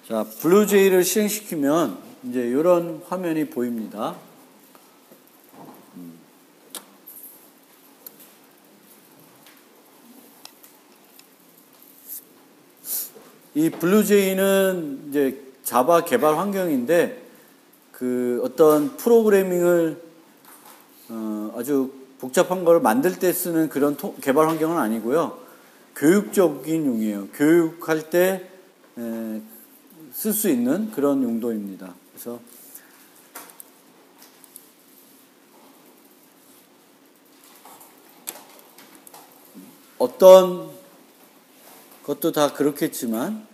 자, 블루제이를 실행시키면 이제 이런 화면이 보입니다. 이 블루제이는 이제 자바 개발 환경인데 그 어떤 프로그래밍을 아주 복잡한 걸 만들 때 쓰는 그런 개발 환경은 아니고요. 교육적인 용이에요. 교육할 때 쓸 수 있는 그런 용도입니다. 그래서 어떤 것도 다 그렇겠지만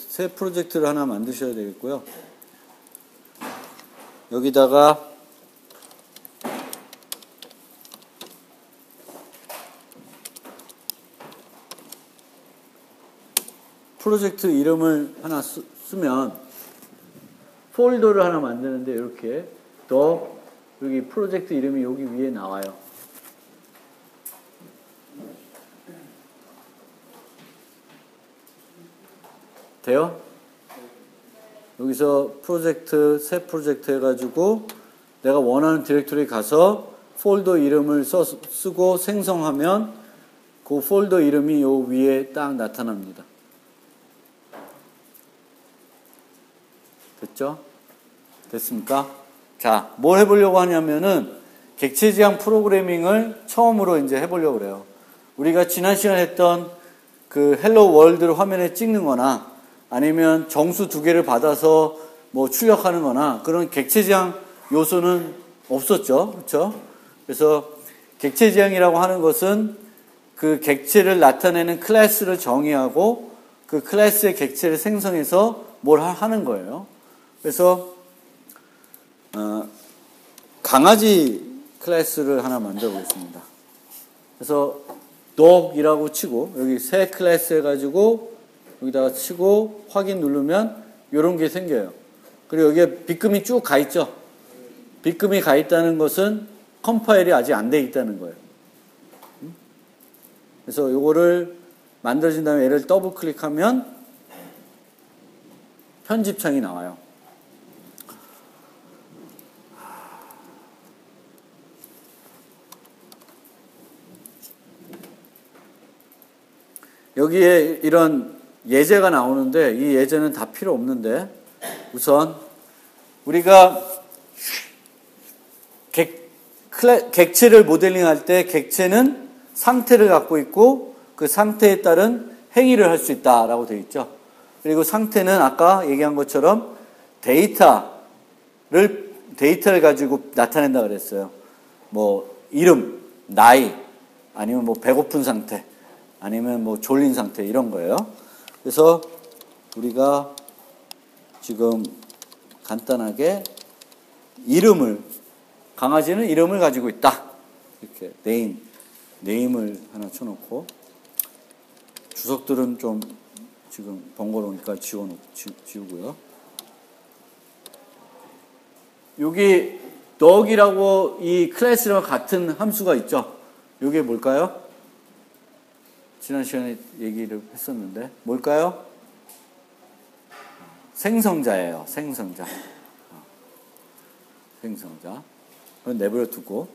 새 프로젝트를 하나 만드셔야 되겠고요. 여기다가 프로젝트 이름을 하나 쓰면 폴더를 하나 만드는데 이렇게 또 여기 프로젝트 이름이 여기 위에 나와요. 돼요? 여기서 새 프로젝트 해가지고 내가 원하는 디렉토리 가서 폴더 이름을 쓰고 생성하면 그 폴더 이름이 요 위에 딱 나타납니다. 됐죠? 됐습니까? 자, 뭘 해보려고 하냐면은 객체지향 프로그래밍을 처음으로 이제 해보려고 그래요. 우리가 지난 시간에 했던 그 헬로 월드를 화면에 찍는 거나 아니면 정수 2개를 받아서 뭐 출력하는 거나 그런 객체지향 요소는 없었죠. 그렇죠? 그래서 객체지향이라고 하는 것은 그 객체를 나타내는 클래스를 정의하고 그 클래스의 객체를 생성해서 뭘 하는 거예요. 그래서 강아지 클래스를 하나 만들어 보겠습니다. 그래서 dog이라고 치고 여기 새 클래스 해가지고 여기다가 치고 확인 누르면 이런 게 생겨요. 그리고 여기에 빗금이 쭉 가 있죠. 빗금이 가 있다는 것은 컴파일이 아직 안 돼 있다는 거예요. 그래서 이거를 만들어진 다음에 얘를 더블 클릭하면 편집창이 나와요. 여기에 이런 예제가 나오는데 이 예제는 다 필요 없는데 우선 우리가 객체를 모델링할 때 객체는 상태를 갖고 있고 그 상태에 따른 행위를 할 수 있다라고 되어 있죠. 그리고 상태는 아까 얘기한 것처럼 데이터를 가지고 나타낸다 그랬어요. 뭐 이름, 나이, 아니면 뭐 배고픈 상태, 아니면 뭐 졸린 상태 이런 거예요. 그래서 우리가 지금 간단하게 강아지는 이름을 가지고 있다. 이렇게 네임을 하나 쳐놓고 주석들은 좀 지금 번거로우니까 지우고요. 여기 dog이라고 이 클래스랑 같은 함수가 있죠. 이게 뭘까요? 지난 시간에 얘기를 했었는데 뭘까요? 생성자예요. 생성자. 그건 내버려 두고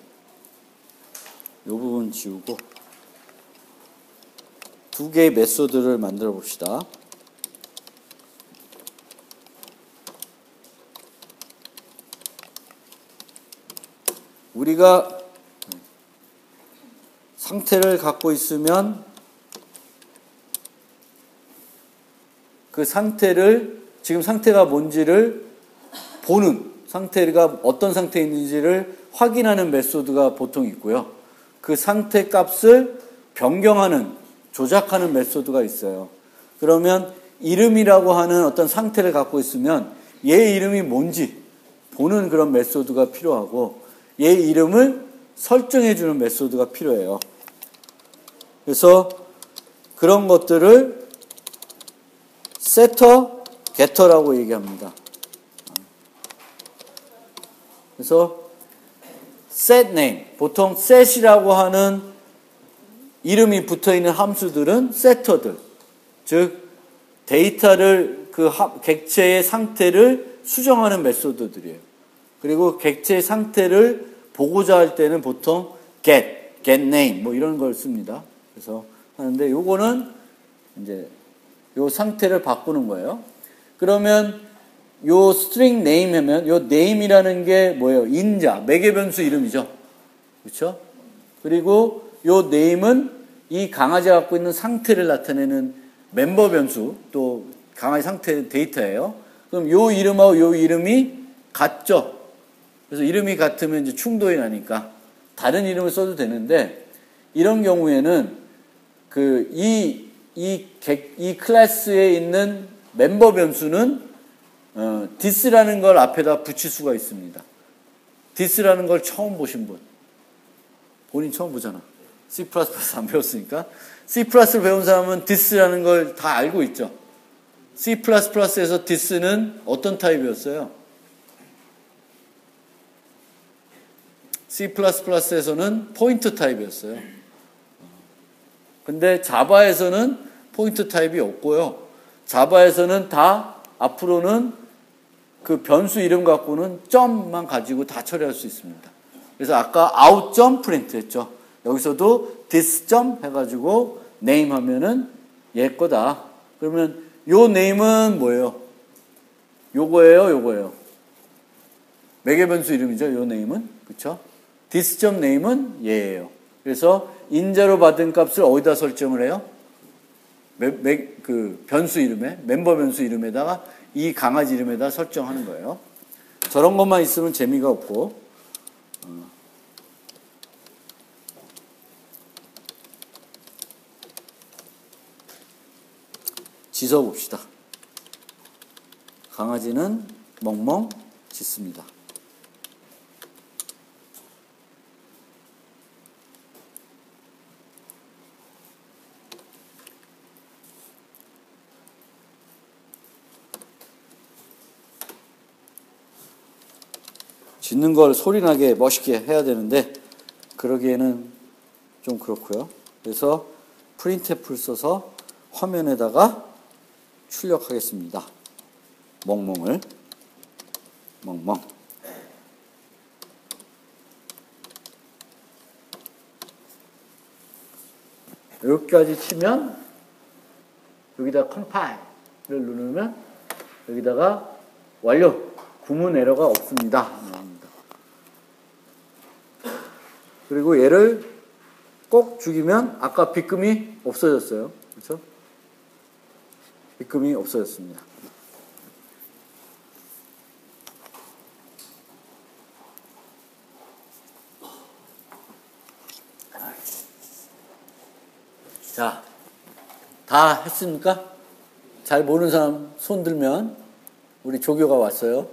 이 부분 지우고 2개의 메소드를 만들어 봅시다. 우리가 상태를 갖고 있으면 그 상태를 지금 상태가 뭔지를 보는 상태가 어떤 상태에 있는지를 확인하는 메소드가 보통 있고요. 그 상태 값을 변경하는 조작하는 메소드가 있어요. 그러면 이름이라고 하는 어떤 상태를 갖고 있으면 얘 이름이 뭔지 보는 그런 메소드가 필요하고 얘 이름을 설정해주는 메소드가 필요해요. 그래서 그런 것들을 setter, getter라고 얘기합니다. 그래서 set name, 보통 set이라고 하는 이름이 붙어있는 함수들은 setter들, 즉 데이터를 그 객체의 상태를 수정하는 메소드들이에요. 그리고 객체의 상태를 보고자 할 때는 보통 get name 뭐 이런 걸 씁니다. 그래서 하는데 요거는 이제 요 상태를 바꾸는 거예요. 그러면 요 string name 하면 요 name이라는 게 뭐예요? 인자, 매개 변수 이름이죠. 그렇죠? 그리고 요 name은 이 강아지가 갖고 있는 상태를 나타내는 멤버 변수, 또 강아지 상태 데이터예요. 그럼 요 이름하고 요 이름이 같죠? 그래서 이름이 같으면 이제 충돌이 나니까 다른 이름을 써도 되는데, 이런 경우에는 이 클래스에 있는 멤버 변수는 this라는 걸 앞에다 붙일 수가 있습니다. this라는 걸 처음 보신 분, 본인 처음 보잖아. C++ 안 배웠으니까. C++를 배운 사람은 this라는 걸 다 알고 있죠. C++에서 this는 어떤 타입이었어요? C++에서는 포인트 타입이었어요. 근데 자바에서는 포인트 타입이 없고요. 자바에서는 다 앞으로는 그 변수 이름 갖고는 점만 가지고 다 처리할 수 있습니다. 그래서 아까 out 프린트 했죠. 여기서도 this 해가지고 name 하면은 얘 거다. 그러면 요 name은 뭐예요? 요거예요? 매개 변수 이름이죠. 요 name은. 그쵸? this name은 얘예요. 그래서 인자로 받은 값을 어디다 설정을 해요? 그 변수 이름에, 멤버 변수 이름에다가 이 강아지 이름에다 설정하는 거예요. 저런 것만 있으면 재미가 없고, 짖어 봅시다. 강아지는 멍멍 짖습니다. 짖는 걸 소리나게 멋있게 해야 되는데 그러기에는 좀 그렇고요. 그래서 printf를 써서 화면에다가 출력하겠습니다. 멍멍을. 멍멍. 여기까지 치면 여기다 compile을 누르면 여기다가 완료. 구문 에러가 없습니다. 그리고 얘를 꼭 죽이면 아까 빗금이 없어졌어요. 그렇죠? 빗금이 없어졌습니다. 자, 다 했습니까? 잘 모르는 사람 손 들면 우리 조교가 왔어요.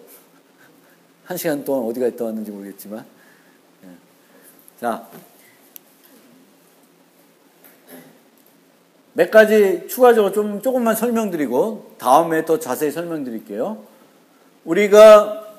1시간 동안 어디 갔다 왔는지 모르겠지만. 자, 몇 가지 추가적으로 조금만 설명드리고 다음에 더 자세히 설명드릴게요. 우리가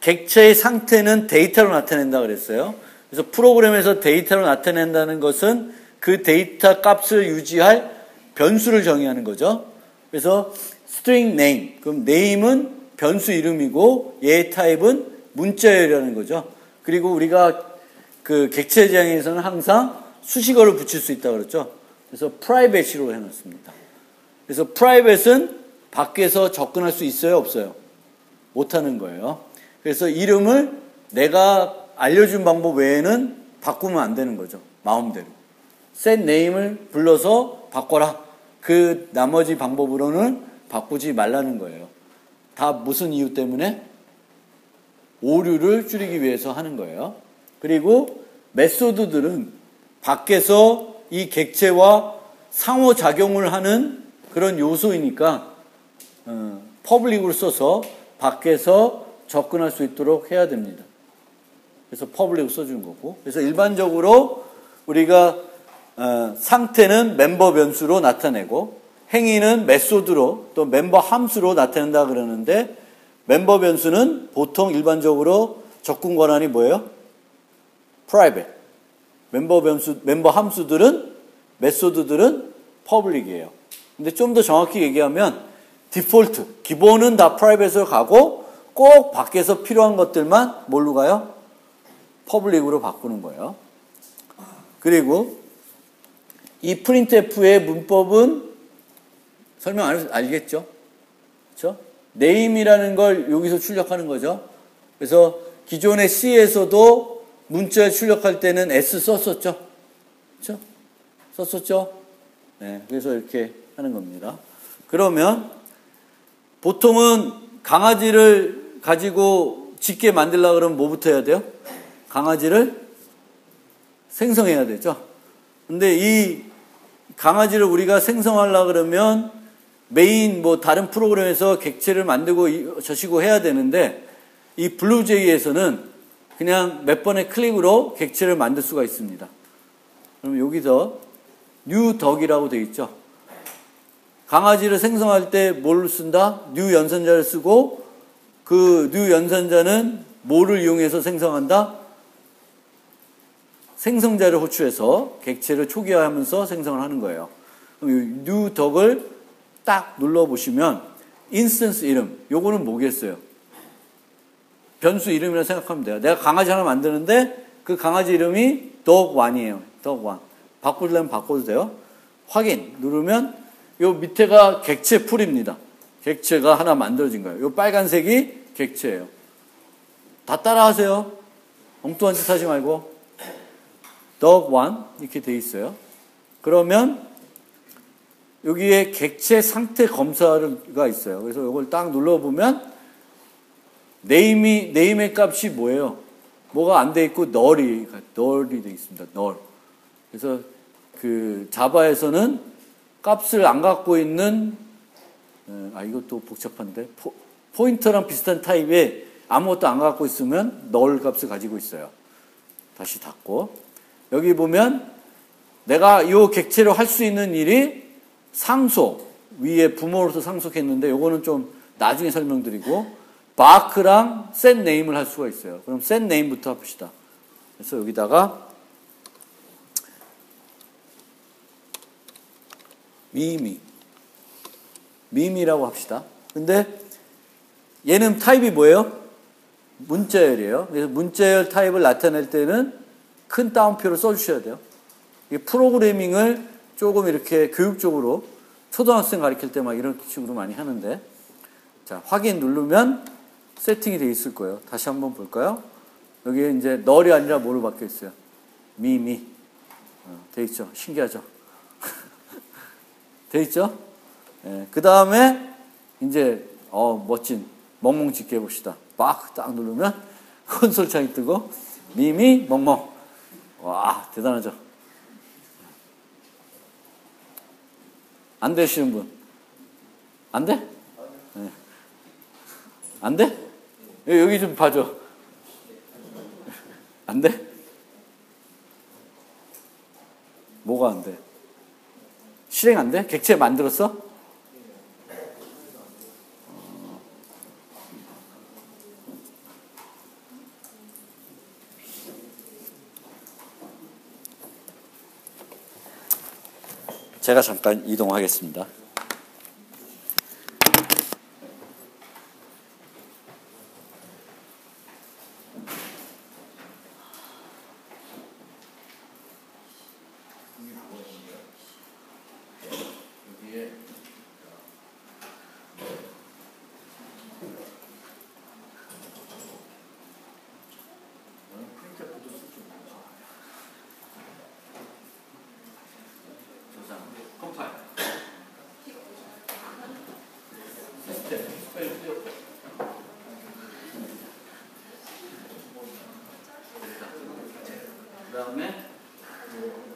객체의 상태는 데이터로 나타낸다 그랬어요. 그래서 프로그램에서 데이터로 나타낸다는 것은 그 데이터 값을 유지할 변수를 정의하는 거죠. 그래서 string name, 그럼 name은 변수 이름이고 얘의 타입은 문자열이라는 거죠. 그리고 우리가 그 객체 지향에서는 항상 수식어를 붙일 수 있다고 그랬죠. 그래서 private로 해놨습니다. 그래서 private은 밖에서 접근할 수 있어요, 없어요? 못하는 거예요. 그래서 이름을 내가 알려준 방법 외에는 바꾸면 안 되는 거죠. 마음대로. set name을 불러서 바꿔라. 그 나머지 방법으로는 바꾸지 말라는 거예요. 다 무슨 이유 때문에? 오류를 줄이기 위해서 하는 거예요. 그리고 메소드들은 밖에서 이 객체와 상호작용을 하는 그런 요소이니까 퍼블릭으로 써서 밖에서 접근할 수 있도록 해야 됩니다. 그래서 public을 써주는 거고. 그래서 일반적으로 우리가 상태는 멤버 변수로 나타내고 행위는 메소드로 또 멤버 함수로 나타낸다 그러는데 멤버 변수는 보통 일반적으로 접근 권한이 뭐예요? private. 멤버 함수들은 메소드들은 public이에요. 근데 좀 더 정확히 얘기하면 디폴트, 기본은 다 private으로 가고 꼭 밖에서 필요한 것들만 뭘로 가요? public으로 바꾸는 거예요. 그리고 이 printf의 문법은 설명 안 해서 알겠죠? 그렇죠? name이라는 걸 여기서 출력하는 거죠. 그래서 기존의 C에서도 문자에 출력할 때는 S 썼었죠? 그렇죠? 썼었죠? 네, 그래서 이렇게 하는 겁니다. 그러면 보통은 강아지를 가지고 짖게 만들려고 그러면 뭐부터 해야 돼요? 강아지를 생성해야 되죠. 근데 이 강아지를 우리가 생성하려고 그러면 메인 다른 프로그램에서 객체를 만들고 저시고 해야 되는데 이 블루제이에서는 그냥 몇 번의 클릭으로 객체를 만들 수가 있습니다. 그럼 여기서 new 덕이라고 되어 있죠. 강아지를 생성할 때 뭘 쓴다? new 연산자를 쓰고 그 new 연산자는 뭐를 이용해서 생성한다? 생성자를 호출해서 객체를 초기화하면서 생성을 하는 거예요. 그럼 new 덕을 딱 눌러보시면 인스턴스 이름, 요거는 뭐겠어요? 변수 이름이라고 생각하면 돼요. 내가 강아지 하나 만드는데 그 강아지 이름이 dog1이에요. dog1. 바꾸려면 바꿔도 돼요. 확인 누르면 요 밑에가 객체 풀입니다. 객체가 하나 만들어진 거예요. 요 빨간색이 객체예요. 다 따라하세요. 엉뚱한 짓 하지 말고. dog1 이렇게 돼 있어요. 그러면 여기에 객체 상태 검사가 있어요. 그래서 이걸 딱 눌러보면 네임의 값이 뭐예요? 뭐가 안 돼 있고 null이 돼 있습니다. null. 그래서 그 자바에서는 값을 안 갖고 있는 이것도 복잡한데 포인터랑 비슷한 타입에 아무것도 안 갖고 있으면 null 값을 가지고 있어요. 다시 닫고 여기 보면 내가 이 객체로 할 수 있는 일이 상속 위에 부모로서 상속했는데 요거는 좀 나중에 설명드리고 바크랑 set name을 할 수가 있어요. 그럼 set name부터 합시다. 그래서 여기다가 미미라고 합시다. 근데 얘는 타입이 뭐예요? 문자열이에요. 그래서 문자열 타입을 나타낼 때는 큰 따옴표를 써주셔야 돼요. 이 프로그래밍을 조금 이렇게 교육적으로 초등학생 가르칠 때 막 이런 식으로 많이 하는데 자 확인 누르면 세팅이 되어 있을 거예요. 다시 한번 볼까요? 여기에 이제 널이 아니라 뭐로 바뀌어 있어요? 미미 돼 있죠. 신기하죠? 돼 있죠? 그 다음에 이제 멋진 멍멍 짓게 해봅시다. 딱 누르면 콘솔 창이 뜨고 미미 멍멍. 와 대단하죠? 안 되시는 분? 안 돼? 네. 안 돼? 여기 좀 봐줘. 안 돼? 뭐가 안 돼? 실행 안 돼? 객체 만들었어? 제가 잠깐 이동하겠습니다. 그 다음에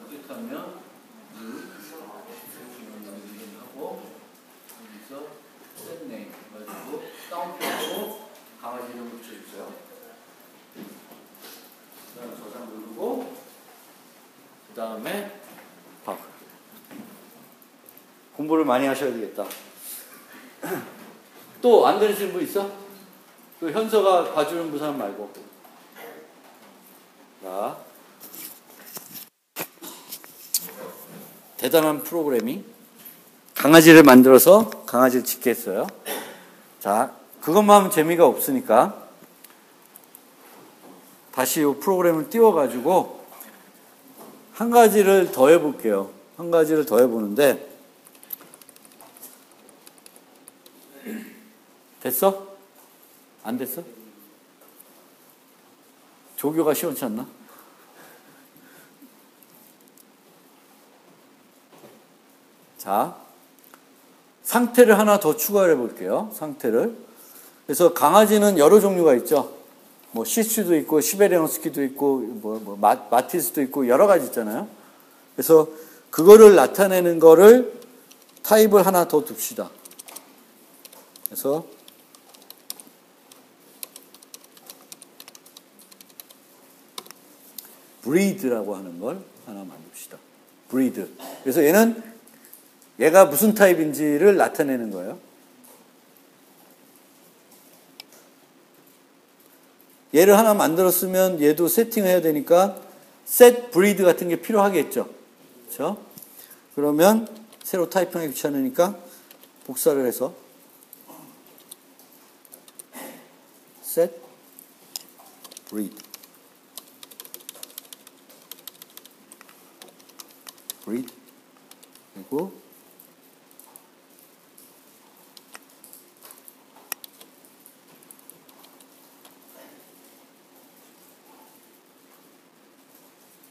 클릭하면 하고 여기서 set name 가지고 다운표로 강아지 이름 붙여주세요. 그다음에 저장 누르고 그다음에 박. 공부를 많이 하셔야 되겠다. 또 안 되시는 분 있어? 그 현서가 봐주는 그 사람 말고. 자, 대단한 프로그래밍. 강아지를 만들어서 강아지를 짓게 했어요. 자, 그것만 하면 재미가 없으니까 다시 이 프로그램을 띄워가지고 한 가지를 더 해볼게요. 한 가지를 더 해보는데 됐어? 안 됐어? 조교가 시원치 않나? 자, 상태를 하나 더 추가해 볼게요. 상태를. 그래서 강아지는 여러 종류가 있죠. 뭐 시츄도 있고 시베리안 허스키도 있고 마티스도 있고 여러 가지 있잖아요. 그래서 그거를 나타내는 거를 타입을 하나 더 둡시다. 그래서 breed라고 하는 걸 하나 만듭시다. breed. 그래서 얘가 무슨 타입인지를 나타내는 거예요. 얘를 하나 만들었으면 얘도 세팅해야 되니까 set breed 같은 게 필요하겠죠. 그렇죠? 그러면 새로 타입하기 귀찮으니까 복사를 해서 set breed 그리고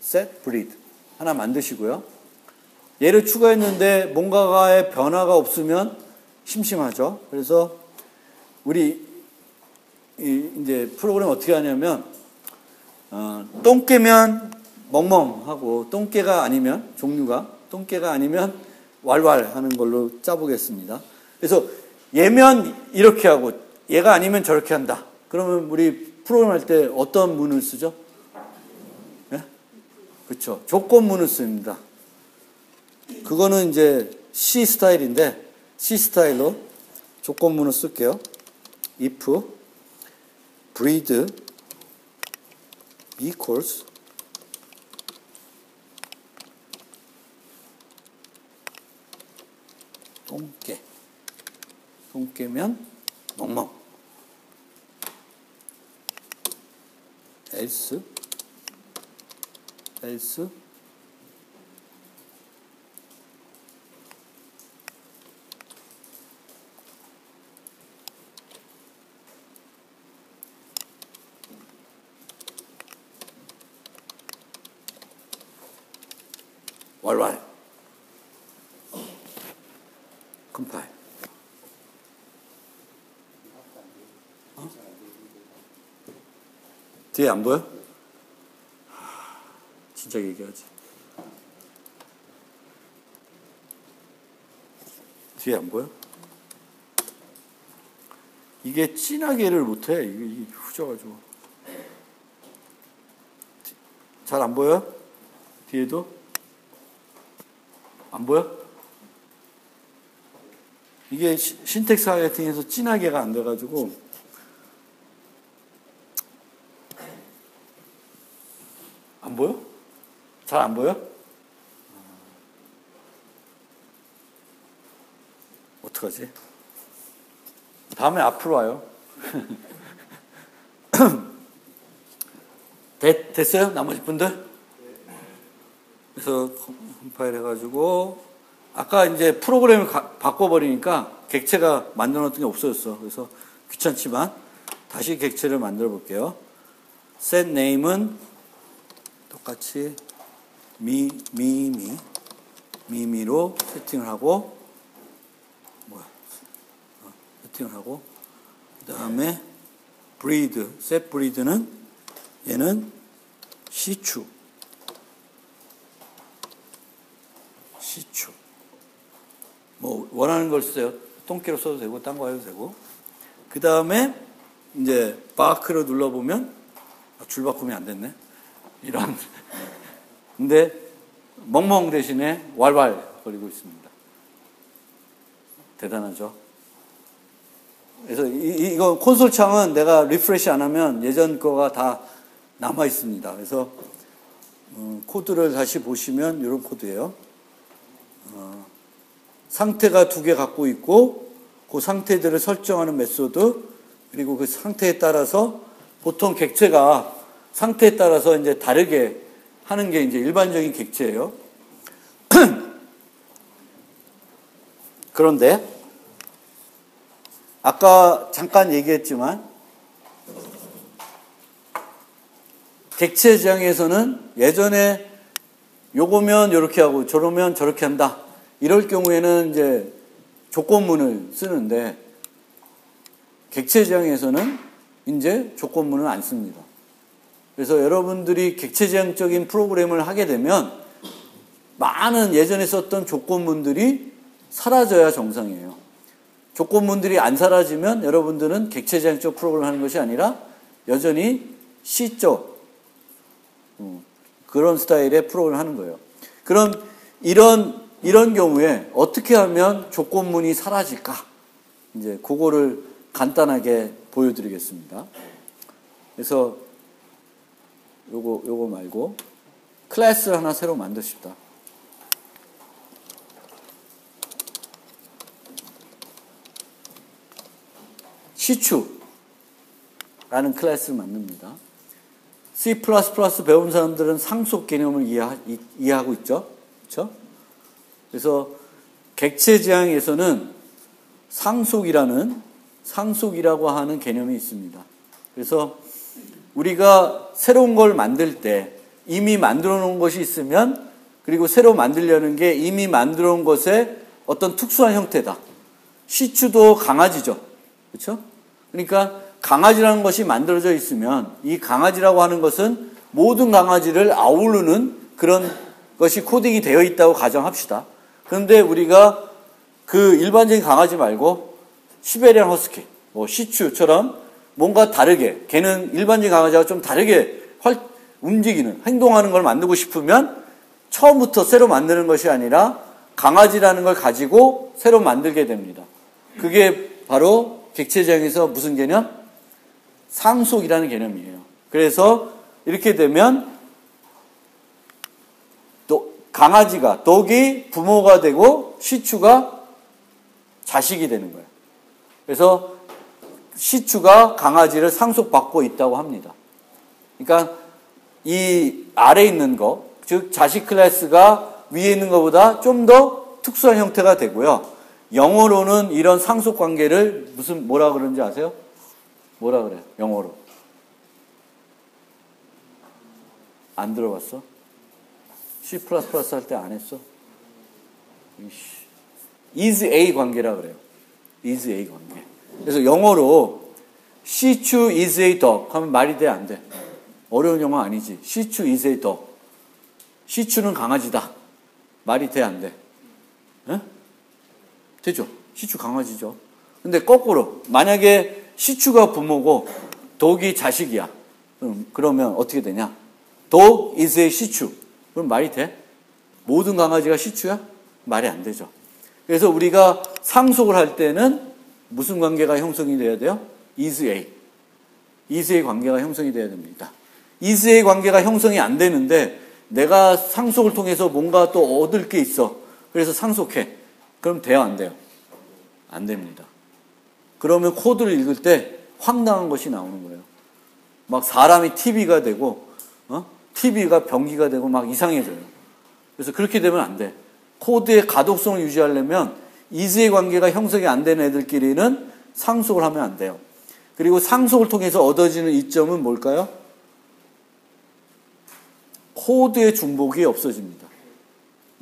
set breed 하나 만드시고요. 얘를 추가했는데 뭔가의 변화가 없으면 심심하죠. 그래서 우리 이제 프로그램 어떻게 하냐면 똥개면 멍멍하고 똥개가 아니면 종류가 똥개가 아니면 왈왈 하는 걸로 짜보겠습니다. 그래서 얘면 이렇게 하고 얘가 아니면 저렇게 한다. 그러면 우리 프로그램 할 때 어떤 문을 쓰죠? 네? 그렇죠. 조건문을 씁니다. 그거는 이제 C 스타일인데 C 스타일로 조건문을 쓸게요. if breed equals 똥개면 멍멍 else 왈왈 컴파일 뒤에 안 보여? 진짜 얘기하지. 뒤에 안 보여? 이게 진하게를 못해. 이게 후져가지고. 잘 안 보여? 뒤에도? 안 보여? 이게 신텍스 하이라이팅에서 진하게가 안 돼가지고 안 보여? 잘 안 보여? 어떡하지? 다음에 앞으로 와요. 됐어요? 나머지 분들? 그래서 컴파일 해가지고 아까 이제 프로그램을 바꿔버리니까 객체가 만들어놨던 게 없어졌어. 그래서 귀찮지만 다시 객체를 만들어 볼게요. set name은 똑같이 미미로 세팅을 하고 세팅을 하고 그 다음에 breed set breed는 얘는 시추 뭐 원하는 걸 쓰세요. 똥개로 써도 되고 딴 거 해도 되고. 그 다음에 이제 바크를 눌러보면 줄 바꾸면 안 됐네. 이런. 근데 멍멍 대신에 왈왈 거리고 있습니다. 대단하죠. 그래서 이거 콘솔 창은 내가 리프레시 안 하면 예전 거가 다 남아 있습니다. 그래서 코드를 다시 보시면 이런 코드예요. 상태가 두 개 갖고 있고 그 상태들을 설정하는 메소드, 그리고 그 상태에 따라서 보통 객체가 상태에 따라서 이제 다르게 하는 게 이제 일반적인 객체예요. 그런데 아까 잠깐 얘기했지만 객체 지향에서는 예전에 요거면 이렇게 하고 저러면 저렇게 한다. 이럴 경우에는 이제 조건문을 쓰는데 객체 지향에서는 이제 조건문을 안 씁니다. 그래서 여러분들이 객체 지향적인 프로그램을 하게 되면 많은 예전에 썼던 조건문들이 사라져야 정상이에요. 조건문들이 안 사라지면 여러분들은 객체 지향적 프로그램을 하는 것이 아니라 여전히 C적 그런 스타일의 프로그램을 하는 거예요. 그럼 이런 경우에 어떻게 하면 조건문이 사라질까? 이제 그거를 간단하게 보여드리겠습니다. 그래서 요거 말고 클래스를 하나 새로 만드십시다. 시추라는 클래스를 만듭니다. C++ 배운 사람들은 상속 개념을 이해하고 있죠. 그렇죠? 그래서 객체 지향에서는 상속이라고 하는 개념이 있습니다. 그래서 우리가 새로운 걸 만들 때 이미 만들어 놓은 것이 있으면, 그리고 새로 만들려는 게 이미 만들어 놓은 것의 어떤 특수한 형태다. 시추도 강아지죠. 그렇죠? 그러니까 강아지라는 것이 만들어져 있으면 이 강아지라고 하는 것은 모든 강아지를 아우르는 그런 것이 코딩이 되어 있다고 가정합시다. 그런데 우리가 그 일반적인 강아지 말고 시베리안 허스키, 시추처럼 뭔가 다르게, 걔는 일반적인 강아지와 좀 다르게 움직이는, 행동하는 걸 만들고 싶으면 처음부터 새로 만드는 것이 아니라 강아지라는 걸 가지고 새로 만들게 됩니다. 그게 바로 객체 지향에서 무슨 개념? 상속이라는 개념이에요. 그래서 이렇게 되면 또 강아지가, 독이 부모가 되고 시추가 자식이 되는 거예요. 그래서 시추가 강아지를 상속받고 있다고 합니다. 그러니까 이 아래에 있는 거, 즉 자식 클래스가 위에 있는 것보다 좀 더 특수한 형태가 되고요. 영어로는 이런 상속 관계를 뭐라 그러는지 아세요? 뭐라 그래요? 영어로. 안 들어봤어? C++ 할 때 안 했어? is A 관계라 그래요. is A 관계. 그래서 영어로 시추 is a dog 하면 말이 돼, 안 돼? 어려운 영어 아니지. 시추 is a dog. 시추는 강아지다. 말이 돼, 안 돼? 에? 되죠. 시추 강아지죠. 근데 거꾸로 만약에 시추가 부모고 독이 자식이야. 그러면 어떻게 되냐? dog is a 시추. 그럼 말이 돼? 모든 강아지가 시추야? 말이 안 되죠. 그래서 우리가 상속을 할 때는 무슨 관계가 형성이 돼야 돼요? is A. is A 관계가 형성이 돼야 됩니다. is A 관계가 형성이 안 되는데 내가 상속을 통해서 뭔가 또 얻을 게 있어. 그래서 상속해. 그럼 돼요, 안 돼요? 안 됩니다. 그러면 코드를 읽을 때 황당한 것이 나오는 거예요. 막 사람이 TV가 되고, TV가 변기가 되고 막 이상해져요. 그래서 그렇게 되면 안 돼. 코드의 가독성을 유지하려면 is의 관계가 형성이 안 되는 애들끼리는 상속을 하면 안 돼요. 그리고 상속을 통해서 얻어지는 이점은 뭘까요? 코드의 중복이 없어집니다.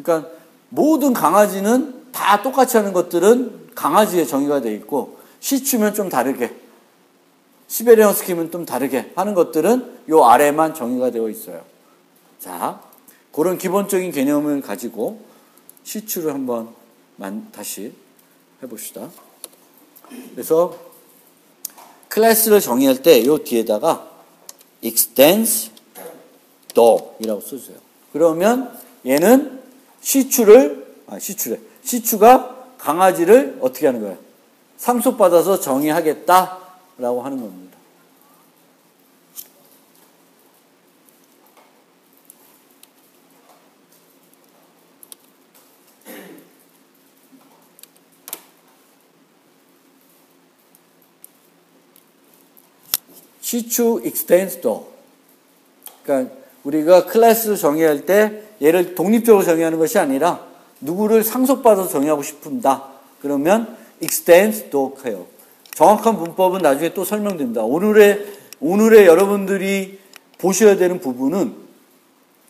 그러니까 모든 강아지는 다 똑같이 하는 것들은 강아지에 정의가 되어 있고, 시추면 좀 다르게, 시베리안 허스키면 좀 다르게 하는 것들은 요 아래만 정의가 되어 있어요. 자, 그런 기본적인 개념을 가지고 시추를 한번 다시 해봅시다. 그래서 클래스를 정의할 때 요 뒤에다가 extends dog이라고 써주세요. 그러면 얘는 시추가 강아지를 어떻게 하는 거예요? 상속받아서 정의하겠다라고 하는 겁니다. 시추 extends dog. 그러니까 우리가 클래스를 정의할 때 얘를 독립적으로 정의하는 것이 아니라 누구를 상속받아서 정의하고 싶은다. 그러면 extends dog 해요. 정확한 문법은 나중에 또 설명드립니다. 오늘의 여러분들이 보셔야 되는 부분은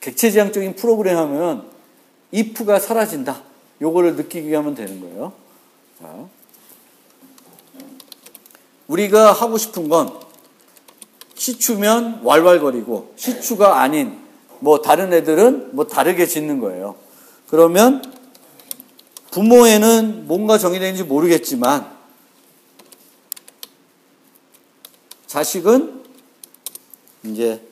객체지향적인 프로그램 하면 if가 사라진다. 요거를 느끼게 하면 되는 거예요. 자, 우리가 하고 싶은 건 시추면 왈왈거리고 시추가 아닌 뭐 다른 애들은 뭐 다르게 짓는 거예요. 그러면 부모에는 뭔가 정의되는지 모르겠지만 자식은 이제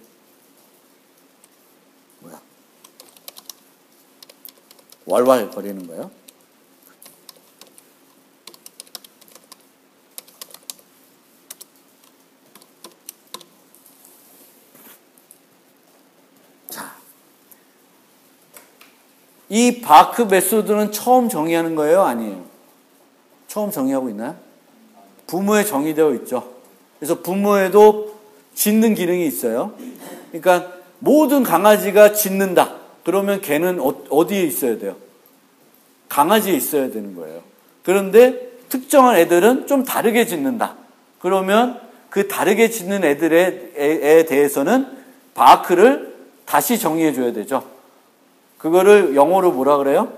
왈왈거리는 거예요. 이 바크 메소드는 처음 정의하는 거예요? 아니에요? 처음 정의하고 있나요? 부모에 정의되어 있죠. 그래서 부모에도 짖는 기능이 있어요. 그러니까 모든 강아지가 짖는다. 그러면 걔는 어디에 있어야 돼요? 강아지에 있어야 되는 거예요. 그런데 특정한 애들은 좀 다르게 짖는다. 그러면 그 다르게 짖는 애들에 대해서는 바크를 다시 정의해 줘야 되죠. 그거를 영어로 뭐라 그래요?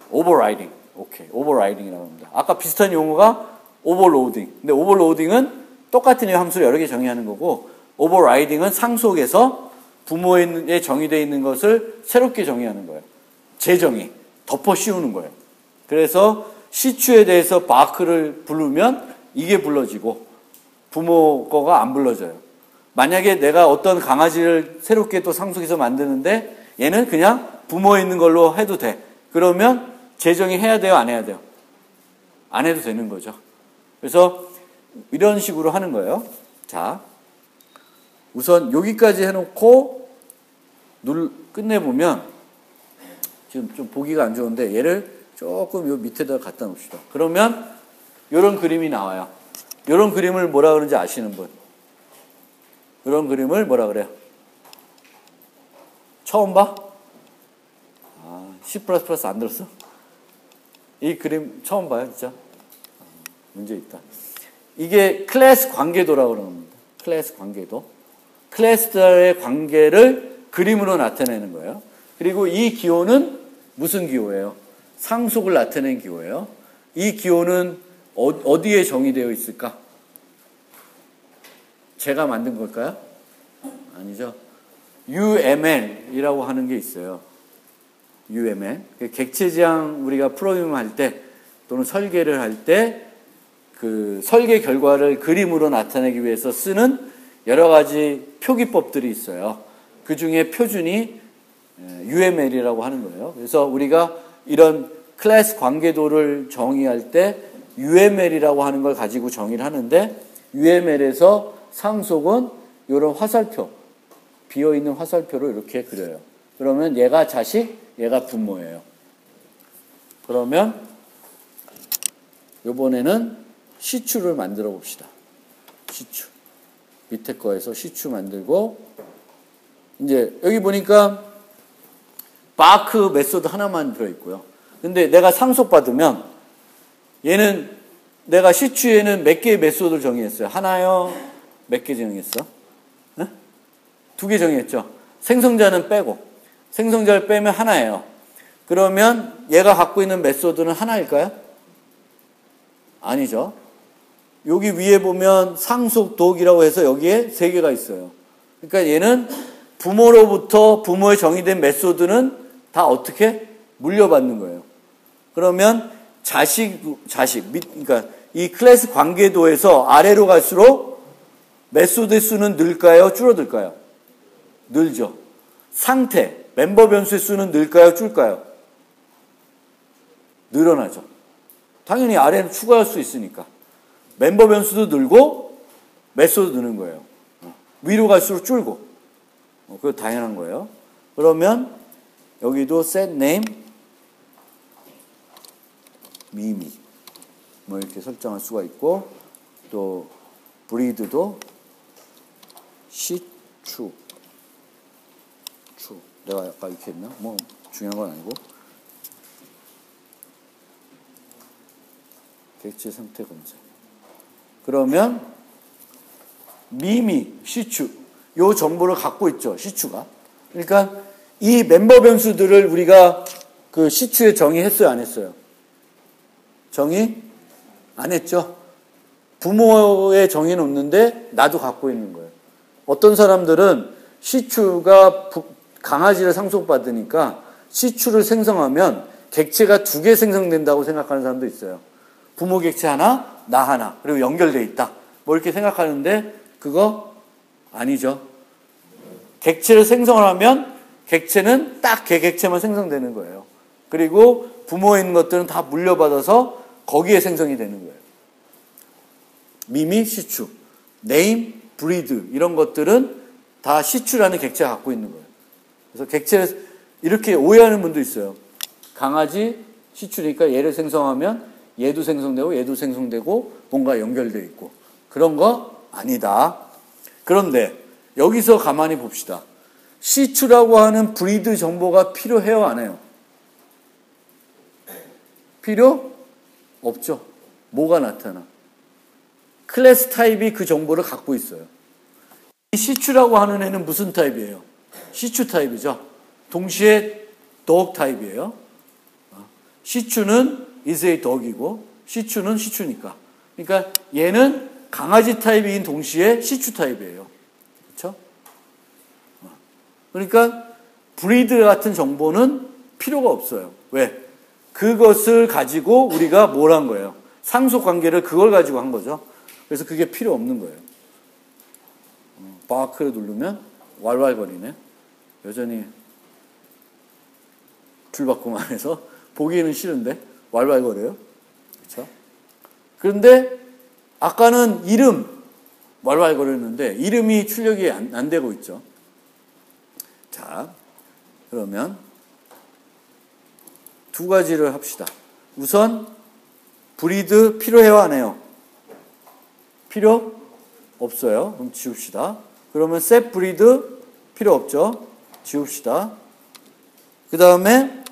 overriding. 오케이. overriding이라고 합니다. 아까 비슷한 용어가 overloading. 근데 overloading은 똑같은 함수를 여러 개 정의하는 거고, overriding은 상속에서 부모에 정의되어 있는 것을 새롭게 정의하는 거예요. 재정의. 덮어 씌우는 거예요. 그래서 시추에 대해서 바크를 부르면 이게 불러지고, 부모 거가 안 불러져요. 만약에 내가 어떤 강아지를 새롭게 또 상속해서 만드는데 얘는 그냥 부모에 있는 걸로 해도 돼. 그러면 재정의 해야 돼요? 안 해야 돼요? 안 해도 되는 거죠. 그래서 이런 식으로 하는 거예요. 자, 우선 여기까지 해놓고 끝내보면 지금 좀 보기가 안 좋은데 얘를 조금 요 밑에다 갖다 놓읍시다. 그러면 이런 그림이 나와요. 이런 그림을 뭐라 그러는지 아시는 분? 이런 그림을 뭐라 그래요? 처음 봐? C++ 안 들었어? 이 그림 처음 봐요, 진짜? 문제 있다. 이게 클래스 관계도라고 그럽니다. 클래스 관계도. 클래스들의 관계를 그림으로 나타내는 거예요. 그리고 이 기호는 무슨 기호예요? 상속을 나타내는 기호예요. 이 기호는 어디에 정의되어 있을까? 제가 만든 걸까요? 아니죠. UML이라고 하는 게 있어요. UML. 객체지향 우리가 프로그램을 할 때 또는 설계를 할 때 그 설계 결과를 그림으로 나타내기 위해서 쓰는 여러 가지 표기법들이 있어요. 그 중에 표준이 UML이라고 하는 거예요. 그래서 우리가 이런 클래스 관계도를 정의할 때 UML이라고 하는 걸 가지고 정의를 하는데 UML에서 상속은 이런 화살표, 비어있는 화살표로 이렇게 그려요. 그러면 얘가 자식, 얘가 부모예요. 그러면 이번에는 시추를 만들어 봅시다. 시추. 밑에 거에서 시추 만들고 이제 여기 보니까 바크 메소드 하나만 들어있고요. 근데 내가 상속받으면 얘는 내가 시추에는 몇 개의 메소드를 정의했어요? 하나요? 몇 개 정의했어? 네? 2개 정의했죠. 생성자는 빼고 생성자를 빼면 하나예요. 그러면 얘가 갖고 있는 메소드는 하나일까요? 아니죠. 여기 위에 보면 상속 독이라고 해서 여기에 3개가 있어요. 그러니까 얘는 부모로부터 부모에 정의된 메소드는 다 어떻게 물려받는 거예요. 그러면 그러니까 이 클래스 관계도에서 아래로 갈수록 메소드 수는 늘까요? 줄어들까요? 늘죠. 상태, 멤버 변수의 수는 늘까요, 줄까요? 늘어나죠. 당연히 아래는 추가할 수 있으니까. 멤버 변수도 늘고 매수도 느는 거예요. 위로 갈수록 줄고. 그거 당연한 거예요. 그러면 여기도 set name 미미 뭐 이렇게 설정할 수가 있고, 또 breed도 시추 내가 아까 이렇게 했나? 뭐 중요한 건 아니고. 객체 상태 검사. 그러면 미미, 시추 요 정보를 갖고 있죠. 시추가. 그러니까 이 멤버 변수들을 우리가 그 시추에 정의했어요, 안 했어요? 정의 안 했죠. 부모의 정의는 없는데 나도 갖고 있는 거예요. 어떤 사람들은 시추가 강아지를 상속받으니까 시추를 생성하면 객체가 2개 생성된다고 생각하는 사람도 있어요. 부모 객체 하나, 나 하나, 그리고 연결돼 있다. 뭐 이렇게 생각하는데 그거 아니죠. 객체를 생성을 하면 객체는 딱 걔 객체만 생성되는 거예요. 그리고 부모에 있는 것들은 다 물려받아서 거기에 생성이 되는 거예요. 미미, 시추, 네임, 브리드 이런 것들은 다 시추라는 객체가 갖고 있는 거예요. 그래서 객체를 이렇게 오해하는 분도 있어요. 강아지 시추니까 얘를 생성하면 얘도 생성되고 얘도 생성되고 뭔가 연결되어 있고, 그런 거 아니다. 그런데 여기서 가만히 봅시다. 시추라고 하는 브리드 정보가 필요해요, 안 해요? 필요 없죠. 뭐가 나타나? 클래스 타입이 그 정보를 갖고 있어요. 이 시추라고 하는 애는 무슨 타입이에요? 시추 타입이죠. 동시에 dog 타입이에요. 시추는 is a dog이고 시추는 시추니까. 그러니까 얘는 강아지 타입인 동시에 시추 타입이에요. 그렇죠? 그러니까 브리드 같은 정보는 필요가 없어요. 왜? 그것을 가지고 우리가 뭘 한 거예요? 상속 관계를 그걸 가지고 한 거죠. 그래서 그게 필요 없는 거예요. 바크를 누르면 왈왈거리네. 여전히 줄바꿈 안에서 보기에는 싫은데 왈왈거려요. 그렇죠? 그런데 아까는 이름 왈왈거렸는데 이름이 출력이 안 되고 있죠. 자, 그러면 두 가지를 합시다. 우선 브리드 필요해요, 안 해요? 필요 없어요. 그럼 지웁시다. 그러면 set 브리드 필요 없죠. 지웁시다. 그 다음에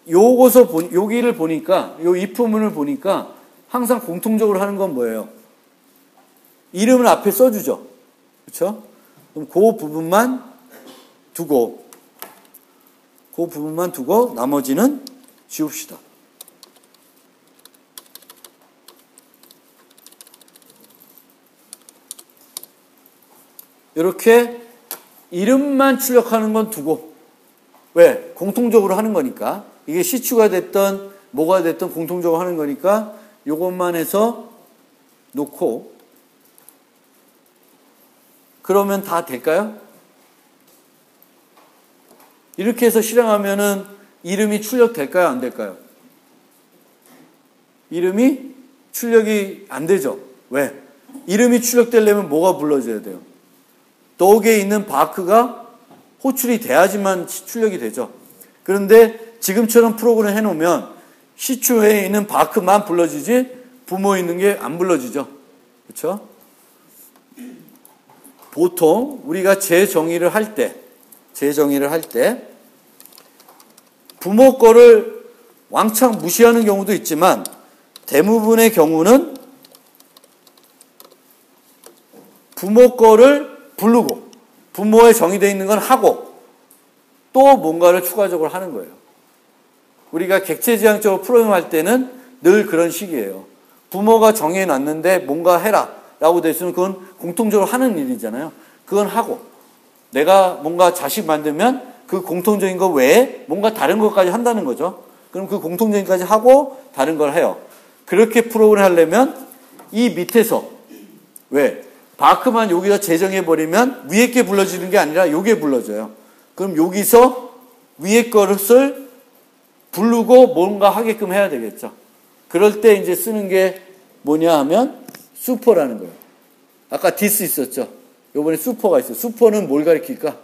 여기를 보니까, 요 if문을 보니까 항상 공통적으로 하는 건 뭐예요? 이름을 앞에 써주죠. 그렇죠? 그럼 그 부분만 두고 나머지는 지웁시다. 이렇게 이름만 출력하는 건 두고, 왜? 공통적으로 하는 거니까. 이게 시추가 됐던 뭐가 됐던 공통적으로 하는 거니까 요것만 해서 놓고, 그러면 다 될까요? 이렇게 해서 실행하면은 이름이 출력될까요? 안 될까요? 이름이 출력이 안 되죠. 왜? 이름이 출력되려면 뭐가 불러져야 돼요? dog에 있는 바크가 호출이 돼야지만 출력이 되죠. 그런데 지금처럼 프로그램 해놓으면 시추에 있는 바크만 불러지지 부모에 있는 게 안 불러지죠. 그렇죠? 보통 우리가 재정의를 할 때 부모 거를 왕창 무시하는 경우도 있지만 대부분의 경우는 부모 거를 부르고 부모에 정의되어 있는 건 하고 또 뭔가를 추가적으로 하는 거예요. 우리가 객체지향적으로 프로그램할 때는 늘 그런 식이에요. 부모가 정해놨는데 뭔가 해라 라고 돼 있으면 그건 공통적으로 하는 일이잖아요. 그건 하고 내가 뭔가 자식 만들면 그 공통적인 거 외에 뭔가 다른 것까지 한다는 거죠. 그럼 그 공통적인 것까지 하고 다른 걸 해요. 그렇게 프로그램 하려면 이 밑에서 왜? 바크만 여기다 재정해버리면 위에 게 불러지는 게 아니라 요게 불러져요. 그럼 여기서 위에 것을 부르고 뭔가 하게끔 해야 되겠죠. 그럴 때 이제 쓰는 게 뭐냐 하면 슈퍼라는 거예요. 아까 디스 있었죠. 요번에 슈퍼가 있어요. 슈퍼는 뭘 가리킬까?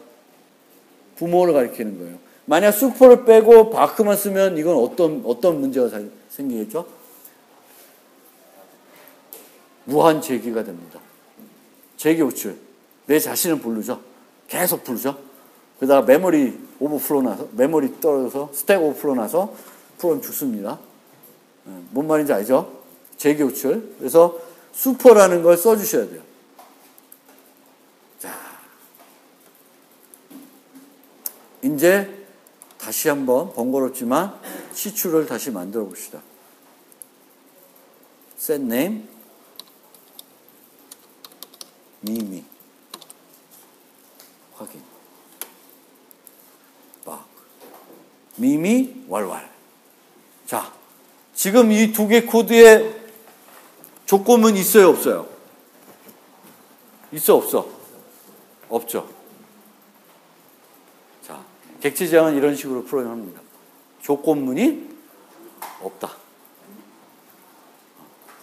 부모를 가리키는 거예요. 만약 슈퍼를 빼고 바크만 쓰면 이건 어떤 문제가 생기겠죠? 무한 제기가 됩니다. 제기 호출. 내 자신을 부르죠. 계속 부르죠. 그러다가 메모리 오버플로 나서, 메모리 떨어져서 스택 오버플로 나서 프로그램 죽습니다. 뭔 말인지 알죠? 제기 호출. 그래서 슈퍼라는 걸 써주셔야 돼요. 자, 이제 다시 한번 번거롭지만 시추를 다시 만들어 봅시다. set name 미미 확인 박 미미 왈왈. 자, 지금 이 두 개 코드에 조건은 있어요, 없어요? 있어, 없어? 없죠. 자, 객체지향은 이런 식으로 프로그램합니다. 조건문이 없다.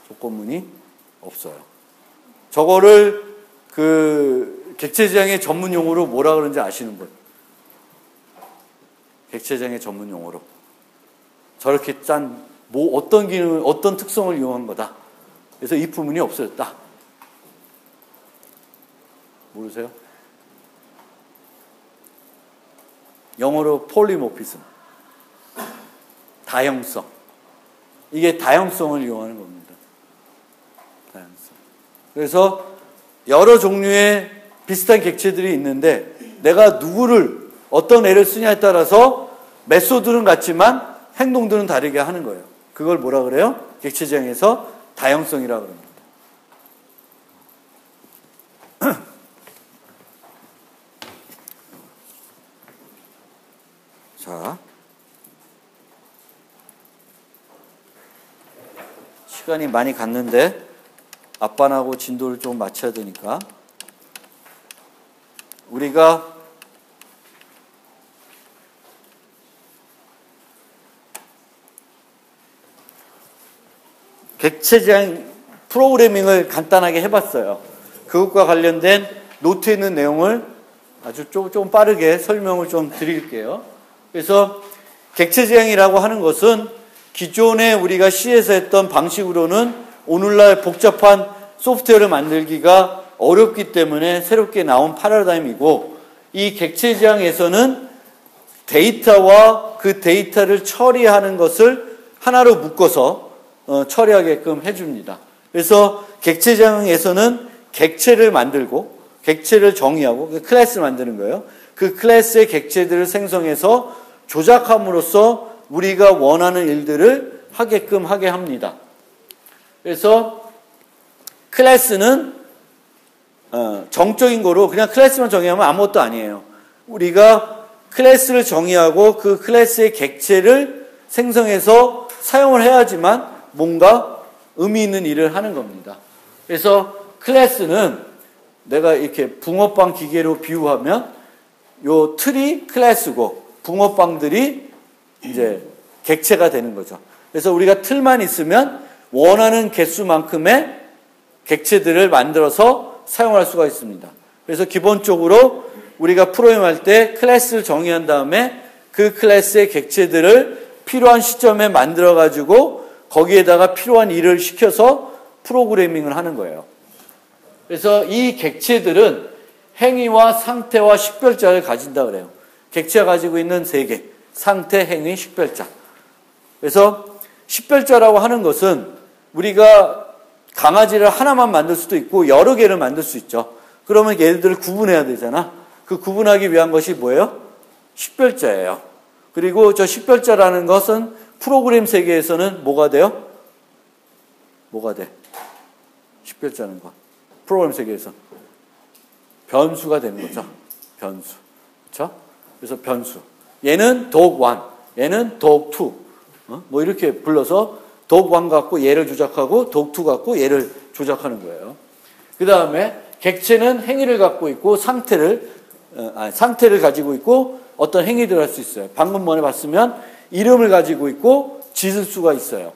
조건문이 없어요. 저거를 그 객체지향의 전문 용어로 뭐라 그러는지 아시는 분? 객체지향의 전문 용어로 저렇게 짠 뭐 어떤 기능, 어떤 특성을 이용한 거다. 그래서 if 문이 없어졌다. 모르세요? 영어로 폴리모피즘, 다형성. 이게 다형성을 이용하는 겁니다. 다형성. 그래서 여러 종류의 비슷한 객체들이 있는데 내가 누구를 어떤 애를 쓰냐에 따라서 메소드는 같지만 행동들은 다르게 하는 거예요. 그걸 뭐라 그래요? 객체지향에서 다형성이라고 그럽니다. 자, 시간이 많이 갔는데 앞반하고 진도를 좀 맞춰야 되니까 우리가 객체지향 프로그래밍을 간단하게 해봤어요. 그것과 관련된 노트에 있는 내용을 아주 좀 빠르게 설명을 좀 드릴게요. 그래서 객체지향이라고 하는 것은 기존에 우리가 C에서 했던 방식으로는 오늘날 복잡한 소프트웨어를 만들기가 어렵기 때문에 새롭게 나온 패러다임이고, 이 객체지향에서는 데이터와 그 데이터를 처리하는 것을 하나로 묶어서 처리하게끔 해줍니다. 그래서 객체지향에서는 객체를 만들고 객체를 정의하고 그 클래스를 만드는 거예요. 그 클래스의 객체들을 생성해서 조작함으로써 우리가 원하는 일들을 하게끔 하게 합니다. 그래서 클래스는 정적인 거로 그냥 클래스만 정의하면 아무것도 아니에요. 우리가 클래스를 정의하고 그 클래스의 객체를 생성해서 사용을 해야지만 뭔가 의미 있는 일을 하는 겁니다. 그래서 클래스는 내가 이렇게 붕어빵 기계로 비유하면 요 틀이 클래스고 붕어빵들이 이제 객체가 되는 거죠. 그래서 우리가 틀만 있으면 원하는 개수만큼의 객체들을 만들어서 사용할 수가 있습니다. 그래서 기본적으로 우리가 프로그램할 때 클래스를 정의한 다음에 그 클래스의 객체들을 필요한 시점에 만들어 가지고 거기에다가 필요한 일을 시켜서 프로그래밍을 하는 거예요. 그래서 이 객체들은 행위와 상태와 식별자를 가진다 그래요. 객체가 가지고 있는 세 개, 상태, 행위, 식별자. 그래서 식별자라고 하는 것은 우리가 강아지를 하나만 만들 수도 있고 여러 개를 만들 수 있죠. 그러면 얘들을 구분해야 되잖아. 그 구분하기 위한 것이 뭐예요? 식별자예요. 그리고 저 식별자라는 것은 프로그램 세계에서는 뭐가 돼요? 뭐가 돼? 식별자는 거. 프로그램 세계에서 변수가 되는 거죠. 변수. 그렇죠? 그래서 변수. 얘는 dog1, 얘는 dog2. 뭐 이렇게 불러서 dog1 갖고 얘를 조작하고 dog2 갖고 얘를 조작하는 거예요. 그 다음에 객체는 행위를 갖고 있고 상태를 가지고 있고 어떤 행위들을 할 수 있어요. 방금 전에 봤으면 이름을 가지고 있고 짖을 수가 있어요.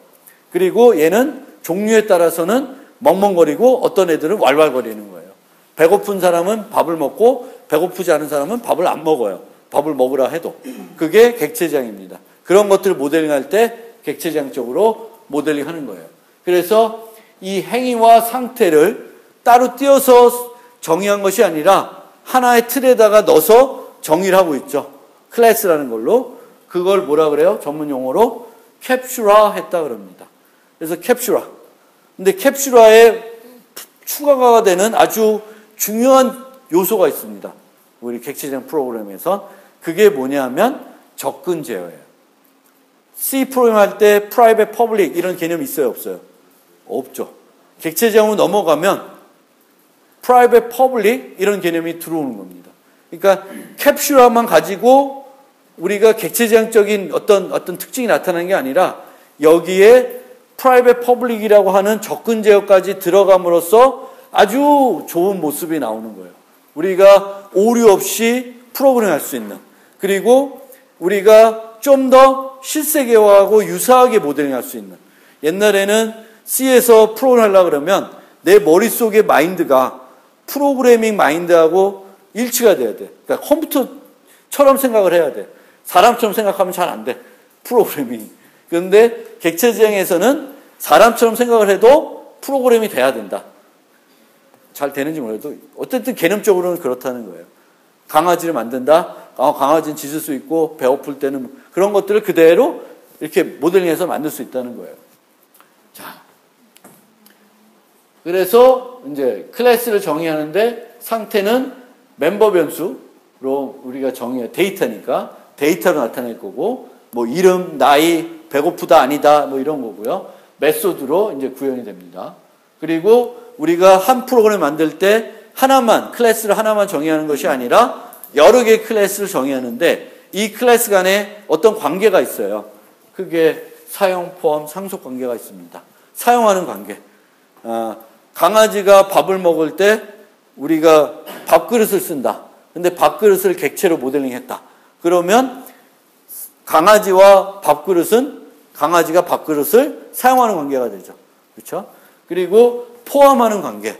그리고 얘는 종류에 따라서는 멍멍거리고 어떤 애들은 왈왈거리는 거예요. 배고픈 사람은 밥을 먹고 배고프지 않은 사람은 밥을 안 먹어요. 밥을 먹으라 해도. 그게 객체지향입니다. 그런 것들을 모델링할 때 객체지향적으로 모델링하는 거예요. 그래서 이 행위와 상태를 따로 띄어서 정의한 것이 아니라 하나의 틀에다가 넣어서 정의를 하고 있죠. 클래스라는 걸로. 그걸 뭐라 그래요? 전문 용어로 캡슐화 했다 그럽니다. 그래서 캡슐화. 근데 캡슐화에 추가가 되는 아주 중요한 요소가 있습니다. 우리 객체지향 프로그램에서. 그게 뭐냐면 접근 제어예요. C 프로그램 할 때 private, public 이런 개념이 있어요? 없어요? 없죠. 객체지향으로 넘어가면 private, public 이런 개념이 들어오는 겁니다. 그러니까 캡슐화만 가지고 우리가 객체지향적인 어떤 특징이 나타나는 게 아니라 여기에 private, public이라고 하는 접근 제어까지 들어감으로써 아주 좋은 모습이 나오는 거예요. 우리가 오류 없이 프로그램할 수 있는, 그리고 우리가 좀 더 실세계화하고 유사하게 모델링할 수 있는. 옛날에는 C에서 프로그램 하려고 그러면 내 머릿속의 마인드가 프로그래밍 마인드하고 일치가 돼야 돼. 그러니까 컴퓨터처럼 생각을 해야 돼. 사람처럼 생각하면 잘 안 돼. 프로그래밍. 그런데 객체지향에서는 사람처럼 생각을 해도 프로그램이 돼야 된다. 잘 되는지 몰라도 어쨌든 개념적으로는 그렇다는 거예요. 강아지를 만든다. 강아지는 짖을 수 있고 배고플 때는 그런 것들을 그대로 이렇게 모델링해서 만들 수 있다는 거예요. 자, 그래서 이제 클래스를 정의하는데 상태는 멤버 변수로 우리가 정의해. 데이터니까 데이터로 나타낼 거고, 뭐 이름, 나이, 배고프다 아니다 뭐 이런 거고요. 메소드로 이제 구현이 됩니다. 그리고 우리가 한 프로그램 만들 때 하나만, 클래스를 하나만 정의하는 것이 아니라 여러 개의 클래스를 정의하는데 이 클래스 간에 어떤 관계가 있어요. 그게 사용, 포함, 상속 관계가 있습니다. 사용하는 관계. 강아지가 밥을 먹을 때 우리가 밥그릇을 쓴다. 근데 밥그릇을 객체로 모델링했다. 그러면 강아지와 밥그릇은 강아지가 밥그릇을 사용하는 관계가 되죠. 그렇죠? 그리고 포함하는 관계.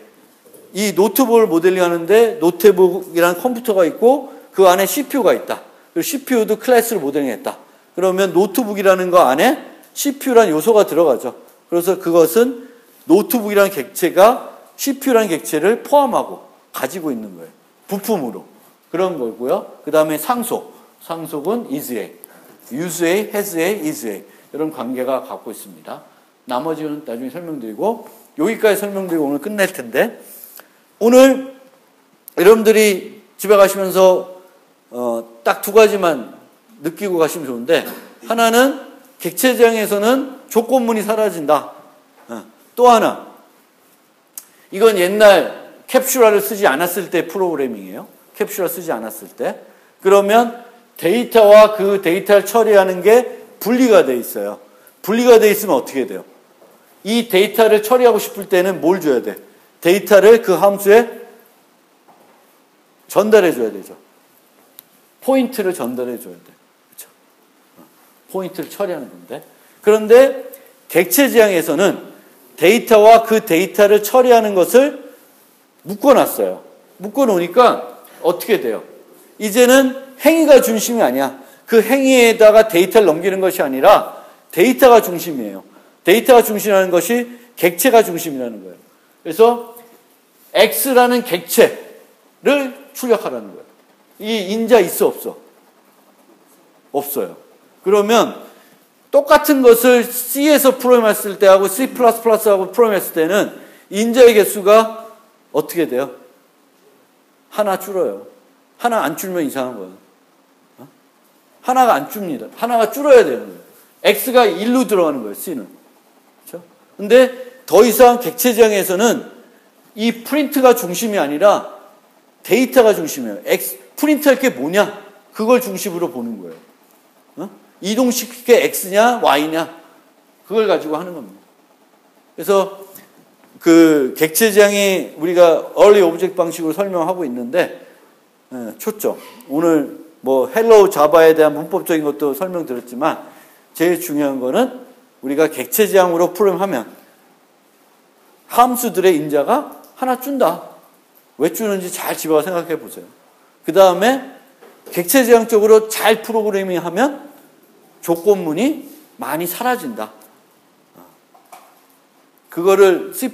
이 노트북을 모델링하는데 노트북이라는 컴퓨터가 있고 그 안에 CPU가 있다. 그리고 CPU도 클래스를 모델링했다. 그러면 노트북이라는 거 안에 CPU라는 요소가 들어가죠. 그래서 그것은 노트북이라는 객체가 CPU라는 객체를 포함하고 가지고 있는 거예요. 부품으로. 그런 거고요. 그 다음에 상속. 상속은 is A, use A, has A, is A. 이런 관계가 갖고 있습니다. 나머지는 나중에 설명드리고 여기까지 설명드리고 오늘 끝낼 텐데 오늘 여러분들이 집에 가시면서 딱 두 가지만 느끼고 가시면 좋은데 하나는 객체지향에서는 조건문이 사라진다. 또 하나 이건 옛날 캡슐화를 쓰지 않았을 때 프로그래밍이에요. 캡슐화 쓰지 않았을 때. 그러면 데이터와 그 데이터를 처리하는 게 분리가 돼 있어요. 분리가 돼 있으면 어떻게 돼요? 이 데이터를 처리하고 싶을 때는 뭘 줘야 돼? 데이터를 그 함수에 전달해 줘야 되죠. 포인트를 전달해 줘야 돼. 그렇죠? 포인트를 처리하는 건데. 그런데 객체지향에서는 데이터와 그 데이터를 처리하는 것을 묶어놨어요. 묶어놓으니까 어떻게 돼요? 이제는 행위가 중심이 아니야. 그 행위에다가 데이터를 넘기는 것이 아니라 데이터가 중심이에요. 데이터가 중심이라는 것이 객체가 중심이라는 거예요. 그래서 X라는 객체를 출력하라는 거예요. 이 인자 있어 없어? 없어요. 그러면 똑같은 것을 C에서 프로그램했을 때하고 C++하고 프로그램했을 때는 인자의 개수가 어떻게 돼요? 하나 줄어요. 하나 안 줄면 이상한 거예요. 하나가 안 줍니다. 하나가 줄어야 되는 거예요. X가 1로 들어가는 거예요. C는. 그렇죠? 근데 더 이상 객체지향에서는 이 프린트가 중심이 아니라 데이터가 중심이에요. 프린트할 게 뭐냐? 그걸 중심으로 보는 거예요. 이동시킬 게 X냐 Y냐 그걸 가지고 하는 겁니다. 그래서 그 객체지향이 우리가 early object 방식으로 설명하고 있는데 초점 오늘 뭐 헬로우 자바에 대한 문법적인 것도 설명드렸지만 제일 중요한 거는 우리가 객체지향으로 프로그램하면 함수들의 인자가 하나 준다. 왜 주는지 잘 집에 와서 생각해 보세요. 그 다음에 객체지향적으로 잘 프로그래밍하면 조건문이 많이 사라진다. 그거를 C++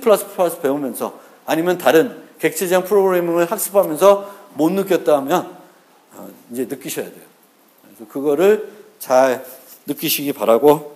배우면서 아니면 다른 객체지향 프로그래밍을 학습하면서 못 느꼈다 하면 이제 느끼셔야 돼요. 그래서 그거를 잘 느끼시기 바라고